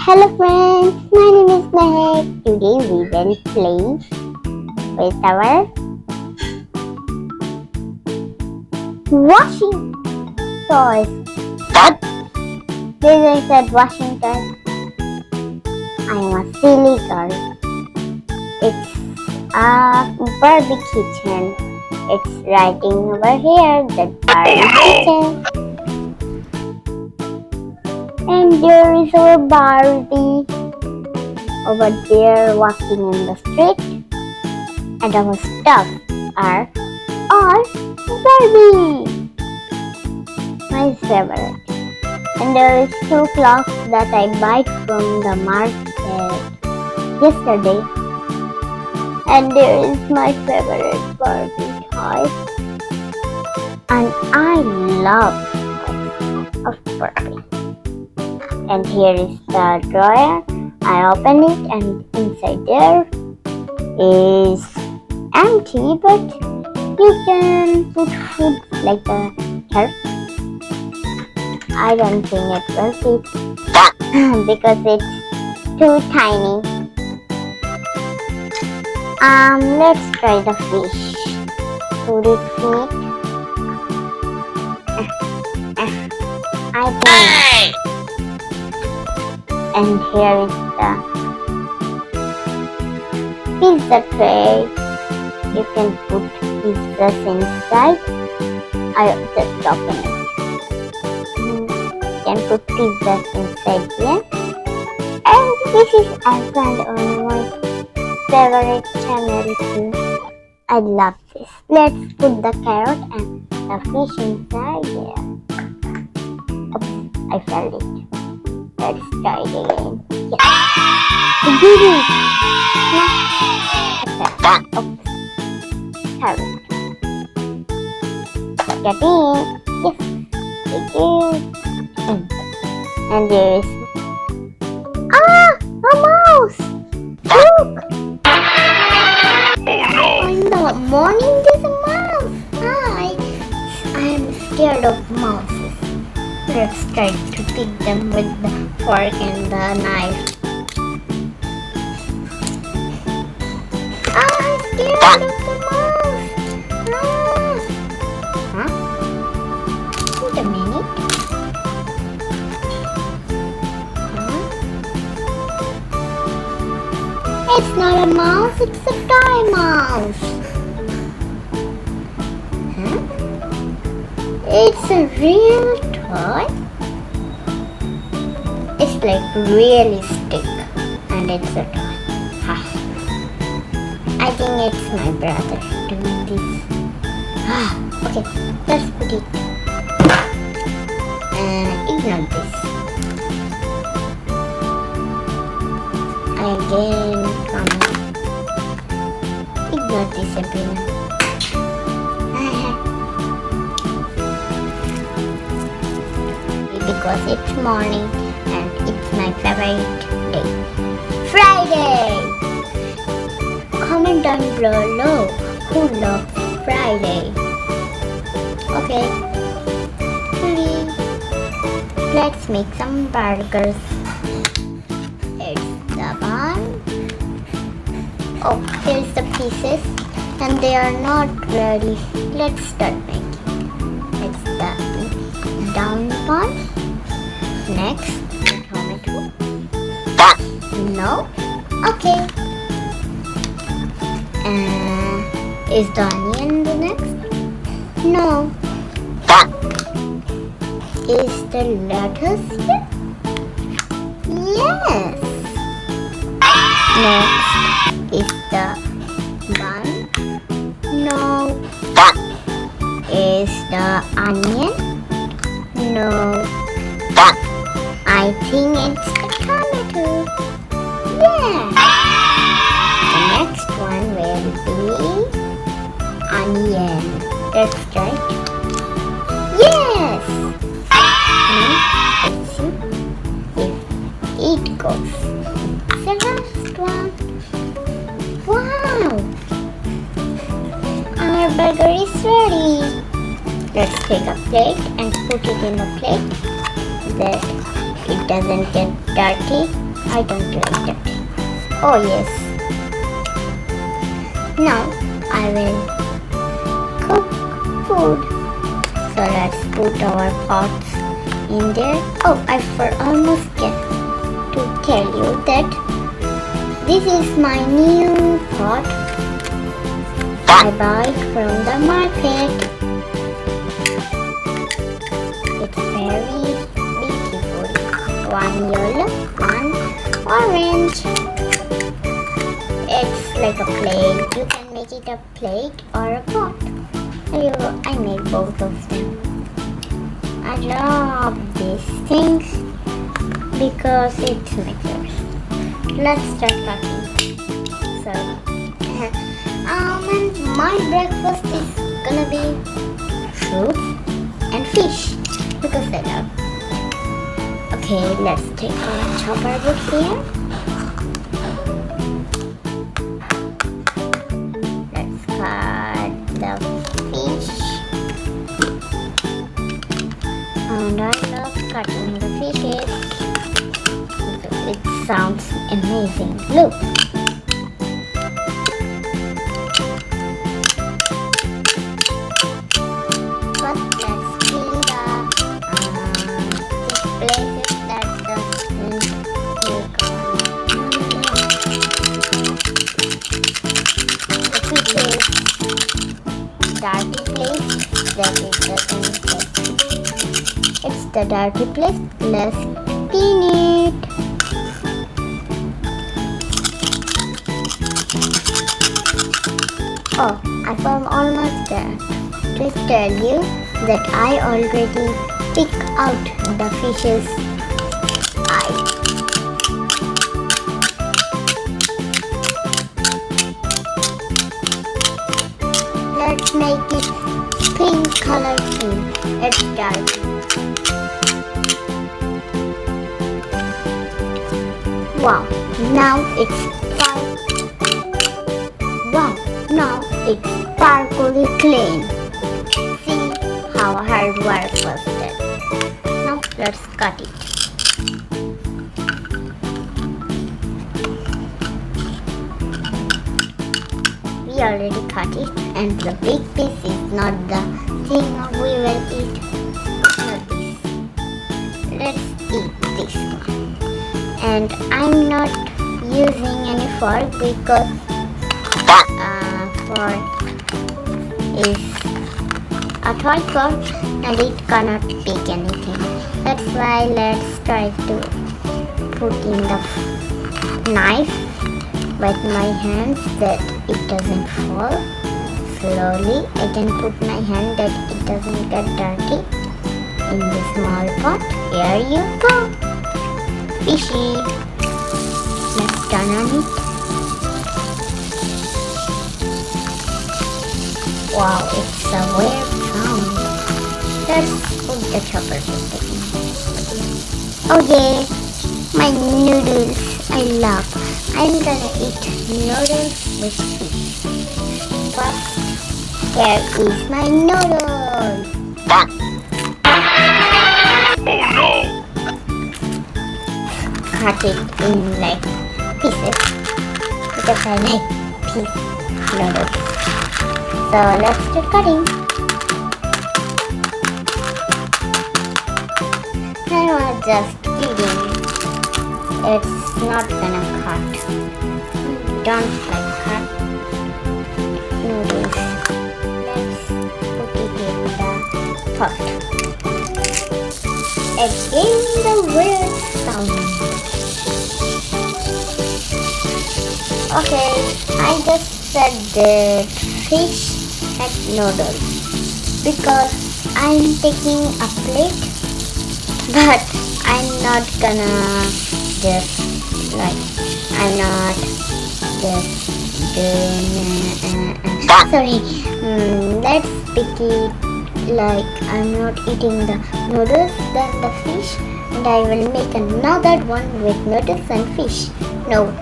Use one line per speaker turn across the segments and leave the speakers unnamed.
Hello friends, my name is Mehek. Today we will play with our washing toys. What? This is a washing toy. I am a silly girl. It's a Barbie kitchen. It's writing over here that Barbie kitchen. And there is our Barbie over there walking in the street. And our stuff are all Barbie. My favorite. And there is 2 clocks that I bought from the market yesterday. And there is my favorite Barbie toy. And I love toys of Barbie. And here is the drawer. I open it and inside there is empty, but you can put food like a carrot. I don't think it will fit because it's too tiny. Let's try the fish. Would it fit? I think. And here is the pizza tray. You can put pizzas inside. I just open it. You can put pizzas inside here. And this is also on my favorite channel too. I love this. Let's put the carrot and the fish inside here. Oops, I fell it. Let's try it again. Yes. We did it! No. Okay. Oops. Carrot. Get in. Yes. We did. And there is... a mouse! Look! In the morning there's a mouse. I'm scared of mouses. Let's try to pick them with the fork and the knife. I'm scared of the mouse. Wait a minute. It's not a mouse, it's a toy mouse. It's a real toy. It's like realistic, and it's a toy. I think it's my brother doing this. Okay, let's put it. Ignore this. Again, ignore this again. Because it's morning and it's my favorite day. Friday! Comment down below who loves Friday. Okay. Let's make some burgers. It's the bun. Oh, here's the pieces. And they are not ready. Let's start making. It's the down bun. Next, tomato. No? Okay. Is the onion the next? No. Is the lettuce here? Yes. Next is the bun. No. Is the onion? No. I think it's the tomato. Yeah. The next one will be onion. Let's try it. Yes. Let's see if it goes. The last one. Wow. Our burger is ready. Let's take a plate and put it in a plate that it doesn't get dirty. I don't like that. Oh yes. Now I will cook food. So let's put our pots in there. Oh, I almost get to tell you that this is my new pot I buy from the market. It's very beautiful. One yellow, one orange. It's like a plate. You can make it a plate or a pot. I made both of them. I love these things because it's mixers. Let's start cooking. So, and my breakfast is gonna be fruits and fish because I love. Okay, let's take our chopper book here. Let's cut the fish. And I love cutting the fishes. It sounds amazing. Look. Dirty place, that is the place. It's the dirty place. Let's clean it. Oh, I'm almost there. To tell you that I already pick out the fish's eyes. Let's make it pink color too. It's dark. Wow, now it's sparkly clean. See how hard work was done. Now let's cut it. We already cut it, and the big piece is not the thing we will eat. Not this. Let's eat this one. And I'm not using any fork because fork is a toy fork and it cannot pick anything. That's why let's try to put in the knife with my hands that it doesn't fall. Slowly I can put my hand that it doesn't get dirty in the small pot. Here you go. Fishy. Let's turn on it. Wow, it's a weird sound. Let's put the chopper in. Okay, my noodles I love. I'm gonna eat noodles with fish. First, here is my noodle.
Oh no!
Cut it in like pieces because I like piece noodles. So let's start cutting. I was just kidding. It's not gonna cut. Don't like cut noodles. Let's put it in the pot. Again the weird sound. Okay, I just said the fish and noodles because I'm taking a plate, but I'm not gonna just I'm not just doing sorry. Let's pick it like I'm not eating the noodles then the fish, and I will make another one with noodles and fish. No,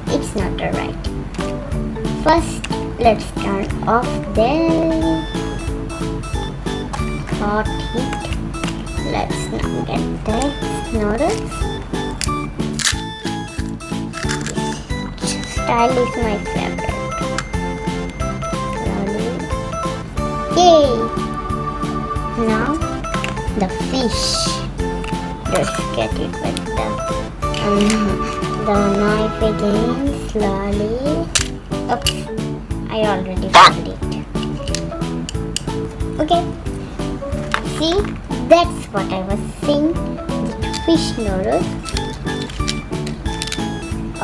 it's not alright. First, let's turn off the hot heat. Let's now get the noodles. style is my favorite. Slowly. Yay! Now the fish. Just get it with the knife again. Slowly. Oops! I already found it. Okay. See, that's what I was saying. Fish noodles.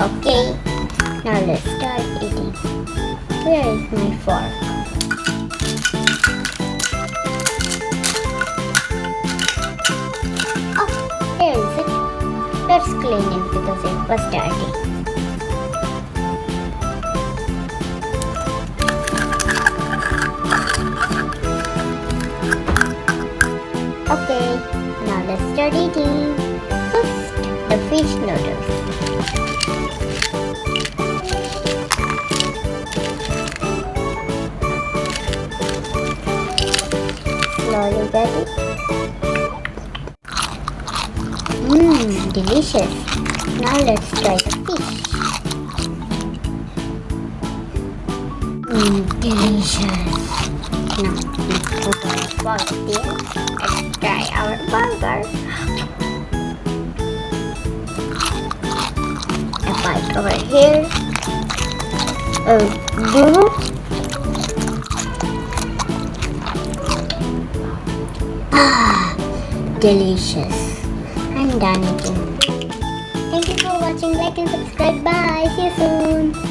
Okay, now let's start eating. Where is my fork? Oh, here is it. Let's clean it because it was dirty. Okay, now let's start eating. First, the fish noodles. Slowly get it. Delicious. Now let's try the fish. Delicious. Now let's put our fork there. Let's try our burger. A bite over here. Delicious. I'm done eating. Thank you for watching. Like and subscribe. Bye. See you soon.